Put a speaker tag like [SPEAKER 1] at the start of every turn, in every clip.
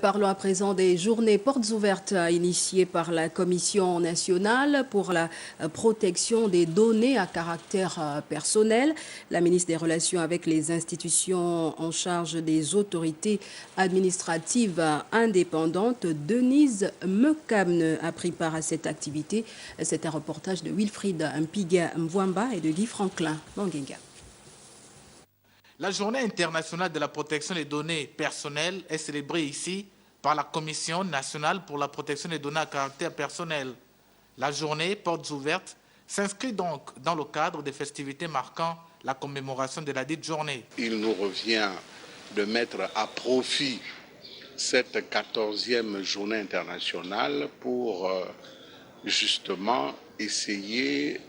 [SPEAKER 1] Parlons à présent des journées portes ouvertes initiées par la Commission nationale pour la protection des données à caractère personnel. La ministre des Relations avec les institutions en charge des autorités administratives indépendantes, Denise Mekamne, a pris part à cette activité. C'est un reportage de Wilfried Mpiga Mwamba et de Guy Franklin Mangenga.
[SPEAKER 2] La Journée internationale de la protection des données personnelles est célébrée ici par la Commission nationale pour la protection des données à caractère personnel. La journée portes ouvertes s'inscrit donc dans le cadre des festivités marquant la commémoration de la dite journée.
[SPEAKER 3] Il nous revient de mettre à profit cette 14e journée internationale pour justement essayer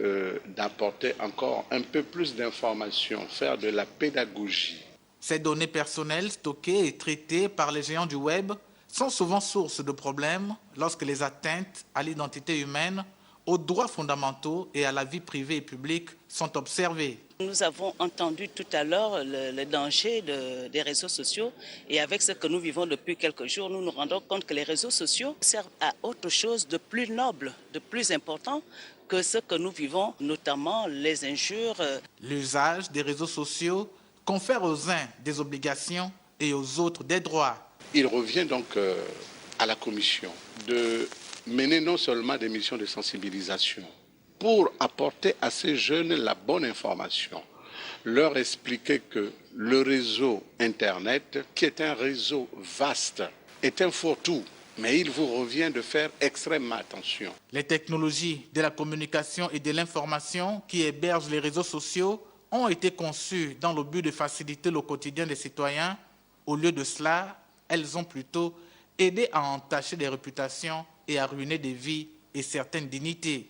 [SPEAKER 3] d'apporter encore un peu plus d'informations, faire de la pédagogie.
[SPEAKER 2] Ces données personnelles stockées et traitées par les géants du web sont souvent source de problèmes lorsque les atteintes à l'identité humaine, aux droits fondamentaux et à la vie privée et publique sont observées.
[SPEAKER 4] Nous avons entendu tout à l'heure le danger des réseaux sociaux et avec ce que nous vivons depuis quelques jours, nous nous rendons compte que les réseaux sociaux servent à autre chose de plus noble, de plus important que ce que nous vivons, notamment les injures.
[SPEAKER 2] L'usage des réseaux sociaux confère aux uns des obligations et aux autres des droits.
[SPEAKER 3] Il revient donc à la Commission de mener non seulement des missions de sensibilisation pour apporter à ces jeunes la bonne information, leur expliquer que le réseau Internet, qui est un réseau vaste, est un fourre-tout, mais il vous revient de faire extrêmement attention.
[SPEAKER 2] Les technologies de la communication et de l'information qui hébergent les réseaux sociaux ont été conçues dans le but de faciliter le quotidien des citoyens. Au lieu de cela, elles ont plutôt aidé à entacher des réputations et à ruiner des vies et certaines dignités.